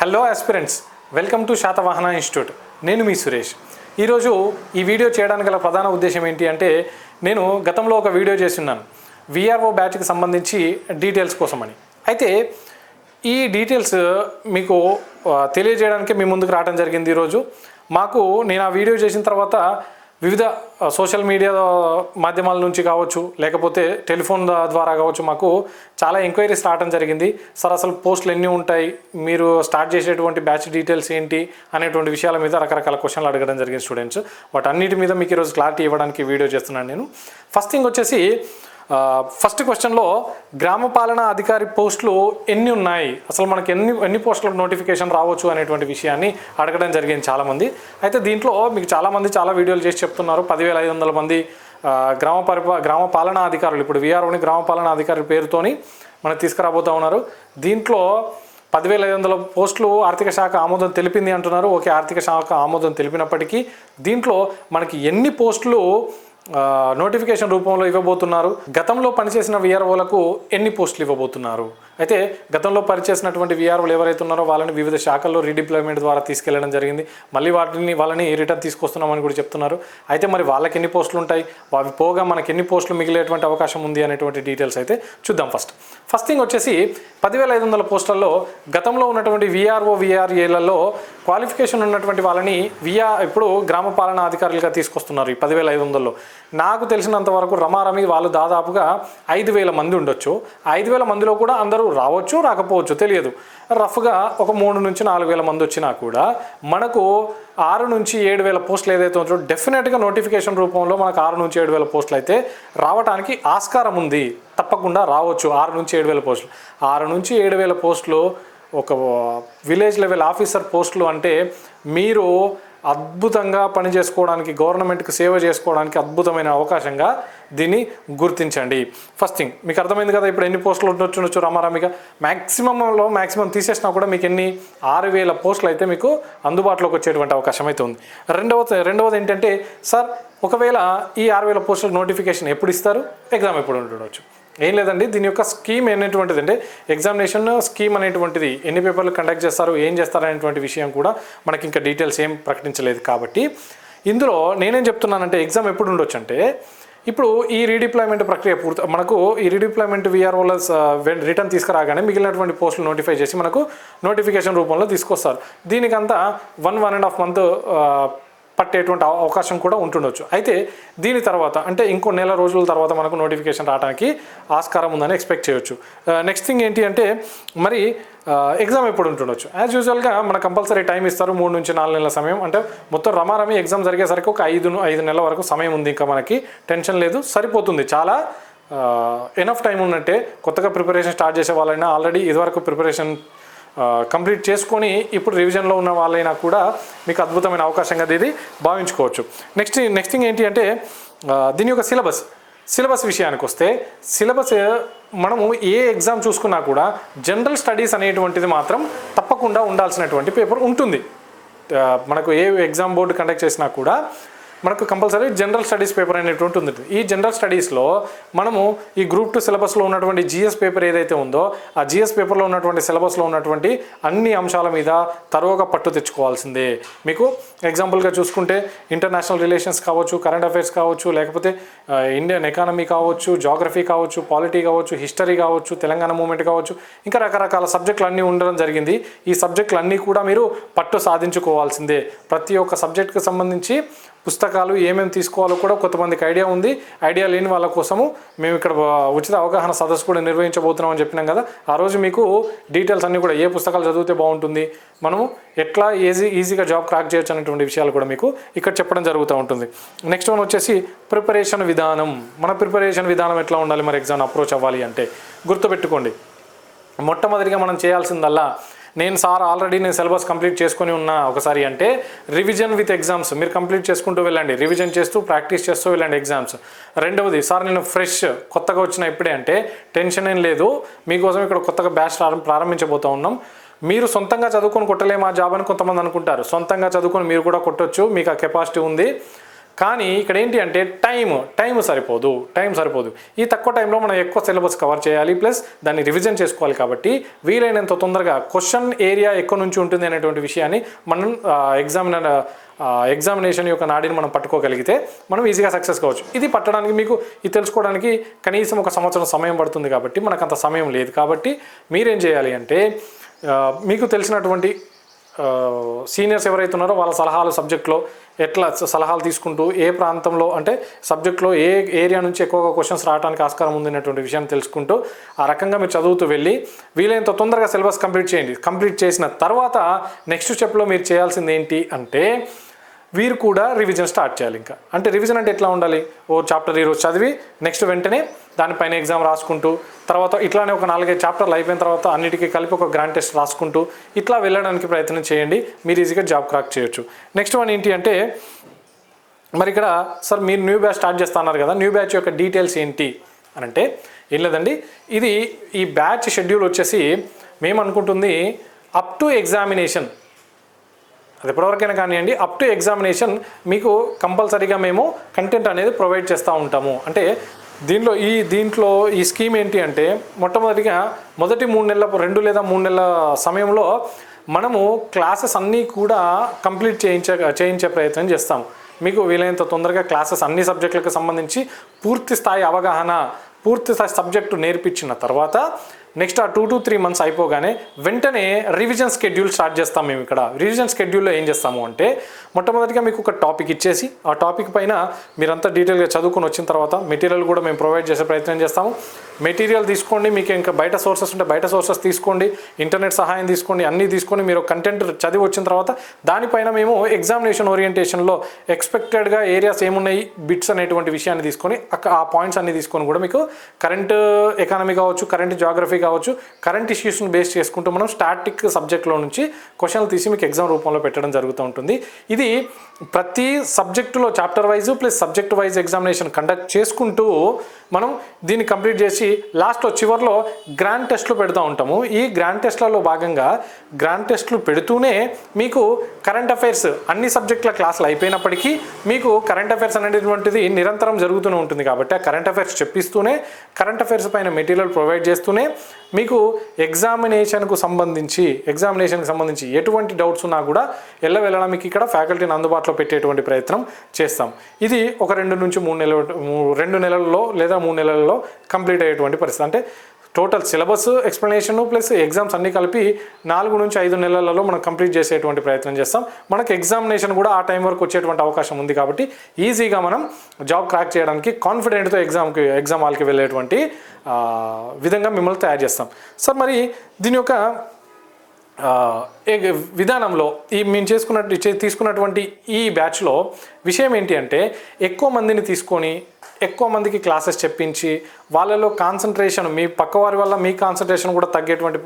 Hello aspirants, welcome to Satavahana institute. నేను మీ సురేష్. ఈరోజు ఈ వీడియో చేయడానికి గల ప్రధాన ఉద్దేశం ఏంటి అంటే, నేను గతంలో ఒక వీడియో చేస్తున్నాను విఆర్ఓ బ్యాచ్కి సంబంధించి డీటెయిల్స్ కోసమని. అయితే ఈ డీటెయిల్స్ మీకు తెలియజేయడానికి మీ ముందుకు రావడం జరిగింది. ఈరోజు నేను ఆ వీడియో చేసిన తర్వాత వివిధ సోషల్ మీడియా మాధ్యమాల నుంచి కావచ్చు, లేకపోతే టెలిఫోన్ ద్వారా కావచ్చు, మాకు చాలా ఎంక్వైరీస్ రావడం జరిగింది. సార్, అసలు పోస్టులు ఎన్ని ఉంటాయి, మీరు స్టార్ట్ చేసేటువంటి బ్యాచ్ డీటెయిల్స్ ఏంటి అనేటువంటి విషయాల మీద రకరకాల క్వశ్చన్లు అడగడం జరిగింది స్టూడెంట్స్. వాటన్నిటి మీద మీకు ఈరోజు క్లారిటీ ఇవ్వడానికి వీడియో చేస్తున్నాను నేను. ఫస్ట్ థింగ్ వచ్చేసి, ఫస్ట్ క్వశ్చన్లో గ్రామ పాలనా అధికారి పోస్టులు ఎన్ని ఉన్నాయి, అసలు మనకి ఎన్ని పోస్టులకు నోటిఫికేషన్ రావచ్చు అనేటువంటి విషయాన్ని అడగడం జరిగింది చాలామంది. అయితే దీంట్లో మీకు చాలామంది చాలా వీడియోలు చేసి చెప్తున్నారు 10,500 మంది గ్రామ పాలనా అధికారులు, ఇప్పుడు విఆర్ఓని గ్రామ పాలనా అధికారి పేరుతోని మనకు తీసుకురాబోతూ ఉన్నారు. దీంట్లో 10,500 పోస్టులు ఆర్థిక శాఖ ఆమోదం తెలిపింది అంటున్నారు. ఓకే, ఆర్థిక శాఖ ఆమోదం తెలిపినప్పటికీ దీంట్లో మనకి ఎన్ని పోస్టులు నోటిఫికేషన్ రూపంలో ఇవ్వబోతున్నారు, గతంలో పనిచేసిన విఆర్ఓలకు ఎన్ని పోస్టులు ఇవ్వబోతున్నారు. అయితే గతంలో పనిచేసినటువంటి విఆర్ఓలు ఎవరైతే ఉన్నారో వాళ్ళని వివిధ శాఖల్లో రీడిప్లాయ్మెంట్ ద్వారా తీసుకెళ్లడం జరిగింది. మళ్ళీ వాళ్ళని రిటర్న్ తీసుకొస్తున్నామని కూడా చెప్తున్నారు. అయితే మరి వాళ్ళకి ఎన్ని పోస్టులు ఉంటాయి, అవి పోగా మనకి ఎన్ని పోస్టులు మిగిలేటువంటి అవకాశం ఉంది అనేటువంటి డీటెయిల్స్ అయితే చూద్దాం. ఫస్ట్ థింగ్ వచ్చేసి 10,500 పోస్టులలో గతంలో ఉన్నటువంటి విఆర్ఓ విఆర్ఏలలో క్వాలిఫికేషన్ ఉన్నటువంటి వాళ్ళని ఇప్పుడు గ్రామ పాలనా అధికారులుగా తీసుకొస్తున్నారు. ఈ 10,500లో నాకు తెలిసినంత వరకు రమారమి వాళ్ళు దాదాపుగా 5,000 మంది ఉండొచ్చు. 5,000 మందిలో కూడా అందరూ రావచ్చు, రాకపోవచ్చు, తెలియదు. రఫ్గా ఒక 3,000 నుంచి 4,000 మంది వచ్చినా కూడా మనకు 6,000 నుంచి 7,000 పోస్టులు ఏదైతే ఉందో డెఫినెట్గా నోటిఫికేషన్ రూపంలో మనకు 6,000 నుంచి 7,000 పోస్టులు అయితే రావడానికి ఆస్కారం ఉంది. తప్పకుండా రావచ్చు 6,000 నుంచి 7,000 పోస్టులు. 6,000 నుంచి 7,000 పోస్టులు ఒక విలేజ్ లెవెల్ ఆఫీసర్ పోస్టులు అంటే మీరు అద్భుతంగా పనిచేసుకోవడానికి, గవర్నమెంట్కి సేవ చేసుకోవడానికి అద్భుతమైన అవకాశంగా దీన్ని గుర్తించండి. ఫస్ట్ థింగ్ మీకు అర్థమైంది కదా, ఇప్పుడు ఎన్ని పోస్టులు ఉండొచ్చు రమారమిగా. మ్యాక్సిమం తీసేసినా కూడా మీకు 6,000 పోస్టులు అయితే మీకు అందుబాటులోకి వచ్చేటువంటి అవకాశం అయితే ఉంది. రెండవది ఏంటంటే, సార్ ఒకవేళ ఈ 6,000 పోస్టులకు నోటిఫికేషన్ ఎప్పుడు ఇస్తారు, ఎగ్జామ్ ఎప్పుడు ఉండవచ్చు. ఏం లేదండి, దీని యొక్క స్కీమ్ అనేటువంటిది అంటే ఎగ్జామినేషన్ స్కీమ్ అనేటువంటిది ఎన్ని పేపర్లు కండక్ట్ చేస్తారు, ఏం చేస్తారు అనేటువంటి విషయం కూడా మనకి ఇంకా డీటెయిల్స్ ఏం ప్రకటించలేదు. కాబట్టి ఇందులో నేనేం చెప్తున్నానంటే, ఎగ్జామ్ ఎప్పుడు ఉండొచ్చు అంటే, ఇప్పుడు ఈ రీడిప్లాయ్మెంట్ ప్రక్రియ మనకు ఈ రీడిప్లాయ్మెంట్ విఆర్ఓల రిటర్న్ తీసుకురాగానే మిగిలినటువంటి పోస్టులు నోటిఫై చేసి మనకు నోటిఫికేషన్ రూపంలో తీసుకొస్తారు. దీనికంతా 1.5 మంత్ పట్టేటువంటి అవకాశం కూడా ఉంటుండొచ్చు. అయితే దీని తర్వాత అంటే ఇంకో నెల రోజుల తర్వాత మనకు నోటిఫికేషన్ రావడానికి ఆస్కారం ఉందని ఎక్స్పెక్ట్ చేయొచ్చు. నెక్స్ట్ థింగ్ ఏంటి అంటే, మరి ఎగ్జామ్ ఎప్పుడు ఉంటుండొచ్చు. యాజ్ యూజువల్గా మనకు కంపల్సరీ టైం ఇస్తారు, 3 నుంచి 4 నెలల సమయం. అంటే మొత్తం రమారమి ఎగ్జామ్ జరిగేసరికి ఒక 5 నెలల వరకు సమయం ఉంది. ఇంకా మనకి టెన్షన్ లేదు, సరిపోతుంది. చాలా ఎనఫ్ టైం ఉన్నట్టే. కొత్తగా ప్రిపరేషన్ స్టార్ట్ చేసే వాళ్ళైనా, ఆల్రెడీ ఇదివరకు ప్రిపరేషన్ కంప్లీట్ చేసుకొని ఇప్పుడు రివిజన్లో ఉన్న వాళ్ళైనా కూడా మీకు అద్భుతమైన అవకాశంగా ఇది భావించుకోవచ్చు. నెక్స్ట్ థింగ్ ఏంటి అంటే, దీని యొక్క సిలబస్ విషయానికి వస్తే, సిలబస్ మనము ఏ ఎగ్జామ్ చూసుకున్నా కూడా జనరల్ స్టడీస్ అనేటువంటిది మాత్రం తప్పకుండా ఉండాల్సినటువంటి పేపర్ ఉంటుంది. మనకు ఏ ఎగ్జామ్ బోర్డు కండక్ట్ చేసినా కూడా మనకు కంపల్సరీ జనరల్ స్టడీస్ పేపర్ అనేటువంటి ఉంది. ఈ జనరల్ స్టడీస్లో మనము ఈ గ్రూప్ 2 సిలబస్లో ఉన్నటువంటి జిఎస్ పేపర్ ఏదైతే ఉందో, ఆ జిఎస్ పేపర్లో ఉన్నటువంటి సిలబస్లో ఉన్నటువంటి అన్ని అంశాల మీద తరువుగా పట్టు తెచ్చుకోవాల్సిందే. మీకు ఎగ్జాంపుల్గా చూసుకుంటే ఇంటర్నేషనల్ రిలేషన్స్ కావచ్చు, కరెంట్ అఫైర్స్ కావచ్చు, లేకపోతే ఇండియన్ ఎకానమీ కావచ్చు, జాగ్రఫీ కావచ్చు, పాలిటీ కావచ్చు, హిస్టరీ కావచ్చు, తెలంగాణ మూమెంట్ కావచ్చు, ఇంకా రకరకాల సబ్జెక్టులు అన్నీ ఉండడం జరిగింది. ఈ సబ్జెక్టులు అన్నీ కూడా మీరు పట్టు సాధించుకోవాల్సిందే. ప్రతి ఒక్క సబ్జెక్టుకి సంబంధించి పుస్తకాలు ఏమేమి తీసుకోవాలో కూడా కొంతమందికి ఐడియా ఉంది. ఐడియా లేని వాళ్ళ కోసము మేము ఇక్కడ ఉచిత అవగాహన సదస్సు కూడా నిర్వహించబోతున్నాం అని చెప్పినాం కదా. ఆ రోజు మీకు డీటెయిల్స్ అన్నీ కూడా, ఏ పుస్తకాలు చదివితే బాగుంటుంది, మనము ఎట్లా ఈజీగా జాబ్ క్రాక్ చేయొచ్చు అనేటువంటి విషయాలు కూడా మీకు ఇక్కడ చెప్పడం జరుగుతూ ఉంటుంది. నెక్స్ట్ వన్ వచ్చేసి ప్రిపరేషన్ విధానం. మన ప్రిపరేషన్ విధానం ఎట్లా ఉండాలి మరి ఎగ్జామ్ అప్రోచ్ అవ్వాలి అంటే, గుర్తుపెట్టుకోండి, మొట్టమొదటిగా మనం చేయాల్సిందల్లా, నేను సిలబస్ కంప్లీట్ చేసుకొని ఉన్నా ఒకసారి అంటే, రివిజన్ విత్ ఎగ్జామ్స్ మీరు కంప్లీట్ చేసుకుంటూ వెళ్ళండి. రివిజన్ చేస్తూ ప్రాక్టీస్ చేస్తూ వెళ్ళండి ఎగ్జామ్స్. రెండవది, సార్ నేను కొత్తగా వచ్చిన ఇప్పుడే అంటే టెన్షన్ ఏం లేదు, మీకోసం ఇక్కడ కొత్తగా బ్యాచ్ ప్రారంభించబోతూ ఉన్నాం. మీరు సొంతంగా చదువుకొని కొట్టలేము ఆ జాబ్ అని కొంతమంది అనుకుంటారు. సొంతంగా చదువుకొని మీరు కూడా కొట్టొచ్చు, మీకు ఆ కెపాసిటీ ఉంది. కానీ ఇక్కడ ఏంటి అంటే టైం సరిపోదు. ఈ తక్కువ టైంలో మనం ఎక్కువ సిలబస్ కవర్ చేయాలి, ప్లస్ దాన్ని రివిజన్ చేసుకోవాలి. కాబట్టి వీలైనంత తొందరగా క్వశ్చన్ ఏరియా ఎక్కువ నుంచి ఉంటుంది అనేటువంటి విషయాన్ని మనం ఎగ్జామినేషన్ యొక్క నాడిని మనం పట్టుకోగలిగితే మనం ఈజీగా సక్సెస్ కావచ్చు. ఇది పట్టడానికి మీకు ఇది తెలుసుకోవడానికి కనీసం 1 సంవత్సరం సమయం పడుతుంది. కాబట్టి మనకు అంత సమయం లేదు. కాబట్టి మీరేం చేయాలి అంటే మీకు తెలిసినటువంటి సీనియర్స్ ఎవరైతే ఉన్నారో వాళ్ళ సలహాలు సబ్జెక్ట్లో ఎట్లా సలహాలు తీసుకుంటూ ఏ ప్రాంతంలో అంటే సబ్జెక్ట్లో ఏ ఏరియా నుంచి ఎక్కువగా క్వశ్చన్స్ రావడానికి ఆస్కారం ఉందనేటువంటి విషయాన్ని తెలుసుకుంటూ ఆ రకంగా మీరు చదువుతూ వెళ్ళి వీలైనంత తొందరగా సిలబస్ కంప్లీట్ చేయండి. కంప్లీట్ చేసిన తర్వాత నెక్స్ట్ స్టెప్లో మీరు చేయాల్సింది ఏంటి అంటే వీరు కూడా రివిజన్ స్టార్ట్ చేయాలి. ఇంకా అంటే రివిజన్ అంటే ఎట్లా ఉండాలి, చాప్టర్ ఈరోజు చదివి నెక్స్ట్ వెంటనే దానిపైన ఎగ్జామ్ రాసుకుంటూ తర్వాత ఇట్లానే ఒక 4-5 చాప్టర్లు అయిపోయిన తర్వాత అన్నిటికీ కలిపి ఒక గ్రాండ్ టెస్ట్ రాసుకుంటూ ఇట్లా వెళ్ళడానికి ప్రయత్నం చేయండి. మీరు ఈజీగా జాబ్ క్రాక్ చేయొచ్చు. నెక్స్ట్ వన్ ఏంటి అంటే మరి ఇక్కడ సార్ మీరు న్యూ బ్యాచ్ స్టార్ట్ చేస్తున్నారు కదా, న్యూ బ్యాచ్ యొక్క డీటెయిల్స్ ఏంటి అని అంటే ఏం లేదండి, ఈ బ్యాచ్ షెడ్యూల్ వచ్చేసి మేము అనుకుంటుంది అప్ టు ఎగ్జామినేషన్, అది ఎప్పటివరకైనా కానివ్వండి, అప్ టు ఎగ్జామినేషన్ మీకు కంపల్సరీగా మేము కంటెంట్ అనేది ప్రొవైడ్ చేస్తూ ఉంటాము. అంటే దీంట్లో ఈ స్కీమ్ ఏంటి అంటే మొట్టమొదటిగా మొదటి 3 నెలల 2 లేదా 3 నెలల సమయంలో మనము క్లాసెస్ అన్నీ కూడా కంప్లీట్ చేయించే ప్రయత్నం చేస్తాము. మీకు వీలైనంత తొందరగా క్లాసెస్ అన్ని సబ్జెక్టులకు సంబంధించి పూర్తి స్థాయి అవగాహన, పూర్తి స్థాయి సబ్జెక్టు నేర్పించిన తర్వాత నెక్స్ట్ ఆ 2 to 3 months అయిపోగానే వెంటనే రివిజన్ షెడ్యూల్ స్టార్ట్ చేస్తాం. మేము ఇక్కడ రివిజన్ షెడ్యూల్లో ఏం చేస్తాము అంటే మొట్టమొదటిగా మీకు ఒక టాపిక్ ఇచ్చేసి ఆ టాపిక్ పైన మీరంతా డీటెయిల్గా చదువుకొని వచ్చిన తర్వాత మెటీరియల్ కూడా మేము ప్రొవైడ్ చేసే ప్రయత్నం చేస్తాము. మెటీరియల్ తీసుకోండి, మీకు ఇంకా బయట సోర్సెస్ ఉంటే బయట సోర్సెస్ తీసుకోండి, ఇంటర్నెట్ సహాయం తీసుకోండి, అన్నీ తీసుకొని మీరు కంటెంట్ చదివి వచ్చిన తర్వాత దానిపైన మేము ఎగ్జామినేషన్ ఓరియంటేషన్లో ఎక్స్పెక్టెడ్గా ఏరియాస్ ఏమున్నాయి బిట్స్ అనేటువంటి విషయాన్ని తీసుకొని ఆ పాయింట్స్ అన్ని తీసుకొని కూడా మీకు కరెంట్ ఎకానమీ కావచ్చు, కరెంట్ జాగ్రఫీ కావచ్చు, కరెంట్ ఇష్యూస్ని బేస్ చేసుకుంటూ మనం స్టాటిక్ సబ్జెక్ట్లో నుంచి క్వశ్చన్లు తీసి మీకు ఎగ్జామ్ రూపంలో పెట్టడం జరుగుతూ ఉంటుంది. ఇది ప్రతి సబ్జెక్టులో chapter wise plus subject wise examination conduct చేసుకుంటూ మనం దీన్ని కంప్లీట్ చేసి లాస్ట్లో చివరిలో గ్రాండ్ టెస్ట్లు పెడుతూ ఉంటాము. ఈ గ్రాండ్ టెస్ట్లలో భాగంగా గ్రాండ్ టెస్ట్లు పెడుతూనే మీకు కరెంట్ అఫైర్స్ అన్ని సబ్జెక్టుల క్లాసులు అయిపోయినప్పటికీ మీకు కరెంట్ అఫైర్స్ అనేటువంటిది నిరంతరం జరుగుతూనే ఉంటుంది. కాబట్టి ఆ కరెంట్ అఫైర్స్ చెప్పిస్తూనే కరెంట్ అఫైర్స్ పైన మెటీరియల్ ప్రొవైడ్ చేస్తూనే మీకు ఎగ్జామినేషన్కి సంబంధించి ఎటువంటి డౌట్స్ ఉన్నా కూడా వెళ్ళడం మీకు ఇక్కడ ఫ్యాకల్టీని అందుబాటులో పెట్టేటువంటి ప్రయత్నం చేస్తాం. ఇది ఒక 2 నెలల్లో లేదా 3 నెలల్లో కంప్లీట్ అయ్యేటువంటి పరిస్థితి. అంటే total syllabus explanation plus exams అన్నీ కలిపి 4 నుంచి 5 నెలలలో మనం కంప్లీట్ చేసేటువంటి ప్రయత్నం చేస్తాం. మనకు ఎగ్జామినేషన్ కూడా ఆ టైం వరకు వచ్చేటువంటి అవకాశం ఉంది. కాబట్టి ఈజీగా మనం జాబ్ క్రాక్ చేయడానికి కాన్ఫిడెంట్తో ఎగ్జామ్ హాల్కి వెళ్ళేటువంటి విధంగా మిమ్మల్ని తయారు చేస్తాం. సార్ మరి దీని యొక్క విధానంలో మేము తీసుకున్నటువంటి ఈ బ్యాచ్లో విషయం ఏంటి అంటే ఎక్కువ మందిని తీసుకొని ఎక్కువ మందికి క్లాసెస్ చెప్పించి వాళ్ళలో కాన్సన్ట్రేషన్ మీ పక్కవారి వల్ల మీ కాన్సన్ట్రేషన్ కూడా తగ్గేటువంటి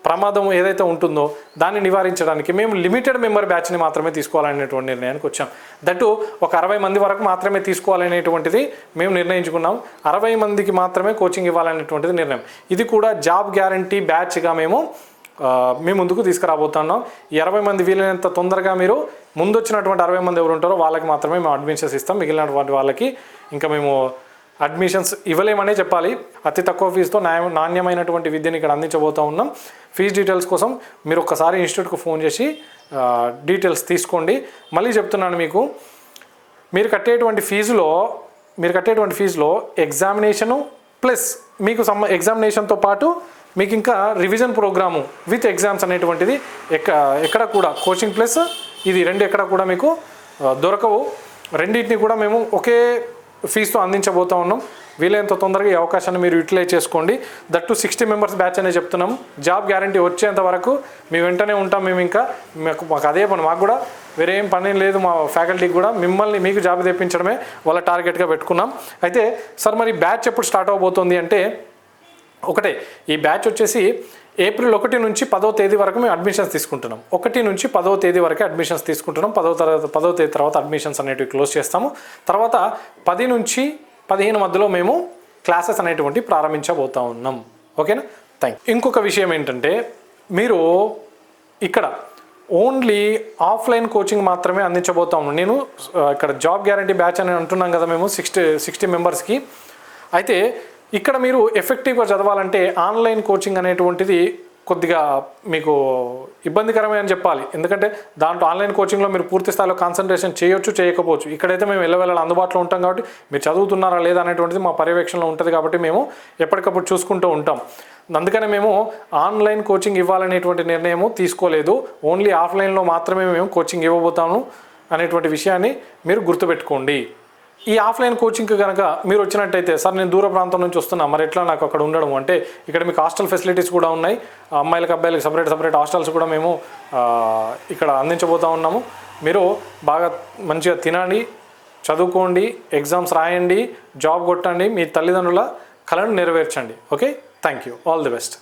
ప్రమాదం ఏదైతే ఉంటుందో దాన్ని నివారించడానికి మేము లిమిటెడ్ మెంబర్ బ్యాచ్ని మాత్రమే తీసుకోవాలనేటువంటి నిర్ణయానికి వచ్చాం. దట్టు ఒక 60 మంది వరకు మాత్రమే తీసుకోవాలనేటువంటిది మేము నిర్ణయించుకున్నాం. 60 మందికి మాత్రమే కోచింగ్ ఇవ్వాలనేటువంటిది నిర్ణయం. ఇది కూడా జాబ్ గ్యారంటీ బ్యాచ్గా మేము ముందుకు తీసుకురాబోతున్నాం. 20 మంది వీలైనంత తొందరగా మీరు ముందు వచ్చినటువంటి 60 మంది ఎవరు ఉంటారో వాళ్ళకి మాత్రమే మేము అడ్మిషన్స్ ఇస్తాం. మిగిలినటువంటి వాళ్ళకి ఇంకా మేము అడ్మిషన్స్ ఇవ్వలేమనే చెప్పాలి. అతి తక్కువ ఫీజుతో నాణ్యమైనటువంటి విద్యను ఇక్కడ అందించబోతూ ఉన్నాం. ఫీజు డీటెయిల్స్ కోసం మీరు ఒక్కసారి ఇన్స్టిట్యూట్కి ఫోన్ చేసి డీటెయిల్స్ తీసుకోండి. మళ్ళీ చెప్తున్నాను, మీరు కట్టేటువంటి ఫీజులో ఎగ్జామినేషను ప్లస్ మీకు ఎగ్జామినేషన్తో పాటు మీకు ఇంకా రివిజన్ ప్రోగ్రాము విత్ ఎగ్జామ్స్ అనేటువంటిది ఎక్కడ కూడా కోచింగ్ ప్లస్ ఇది 2 ఎక్కడ కూడా మీకు దొరకవు. రెండింటిని కూడా మేము ఒకే ఫీజుతో అందించబోతూ ఉన్నాం. వీలైనంత తొందరగా ఈ అవకాశాన్ని మీరు యూటిలైజ్ చేసుకోండి. దట్టు 60 మెంబర్స్ బ్యాచ్ అనే చెప్తున్నాం. జాబ్ గ్యారంటీ వచ్చేంత వరకు మేము వెంటనే ఉంటాం. మేము ఇంకా మాకు అదే పని, మాకు కూడా వేరే ఏం పని లేదు. మా ఫ్యాకల్టీకి కూడా మీకు జాబ్ తెప్పించడమే వాళ్ళ టార్గెట్గా పెట్టుకున్నాం. అయితే సార్ మరి బ్యాచ్ ఎప్పుడు స్టార్ట్ అవబోతుంది అంటే ఒకటే, ఈ బ్యాచ్ వచ్చేసి ఏప్రిల్ 1 నుంచి 10వ తేదీ వరకు మేము అడ్మిషన్స్ తీసుకుంటున్నాం. 1 నుంచి 10వ తేదీ వరకు అడ్మిషన్స్ తీసుకుంటున్నాం. 10వ తేదీ తర్వాత అడ్మిషన్స్ అనేటివి క్లోజ్ చేస్తాము. తర్వాత 10 నుంచి 15 మధ్యలో మేము క్లాసెస్ అనేటువంటి ప్రారంభించబోతూ ఉన్నాం. ఓకేనా? Thank you. ఇంకొక విషయం ఏంటంటే మీరు ఇక్కడ ఓన్లీ ఆఫ్లైన్ కోచింగ్ మాత్రమే అందించబోతాము. నేను ఇక్కడ జాబ్ గ్యారంటీ బ్యాచ్ అని అంటున్నాం కదా మేము 60 మెంబర్స్కి. అయితే ఇక్కడ మీరు ఎఫెక్టివ్గా చదవాలంటే ఆన్లైన్ కోచింగ్ అనేటువంటిది కొద్దిగా మీకు ఇబ్బందికరమే అని చెప్పాలి. ఎందుకంటే దాంట్లో ఆన్లైన్ కోచింగ్లో మీరు పూర్తి స్థాయిలో కాన్సన్ట్రేషన్ చేయొచ్చు, చేయకపోవచ్చు. ఇక్కడైతే మేము వెళ్ళ అందుబాటులో ఉంటాం కాబట్టి మీరు చదువుతున్నారా లేదా అనేటువంటిది మా పర్యవేక్షణలో ఉంటుంది కాబట్టి మేము ఎప్పటికప్పుడు చూసుకుంటూ ఉంటాం. అందుకనే మేము ఆన్లైన్ కోచింగ్ ఇవ్వాలనేటువంటి నిర్ణయము తీసుకోలేదు. ఓన్లీ ఆఫ్లైన్లో మాత్రమే మేము కోచింగ్ ఇవ్వబోతాము అనేటువంటి విషయాన్ని మీరు గుర్తుపెట్టుకోండి. ఈ ఆఫ్లైన్ కోచింగ్కి కనుక మీరు వచ్చినట్టయితే, సార్ నేను దూర ప్రాంతం నుంచి వస్తున్నా, మరి ఎట్లా నాకు అక్కడ ఉండడం అంటే, ఇక్కడ మీకు హాస్టల్ ఫెసిలిటీస్ కూడా ఉన్నాయి. అమ్మాయిలకు అబ్బాయిలకు సపరేట్ హాస్టల్స్ కూడా మేము ఇక్కడ అందించబోతూ ఉన్నాము. మీరు బాగా మంచిగా తినండి, చదువుకోండి, ఎగ్జామ్స్ రాయండి, జాబ్ కొట్టండి, మీ తల్లిదండ్రుల కలను నెరవేర్చండి. Okay, thank you, all the best.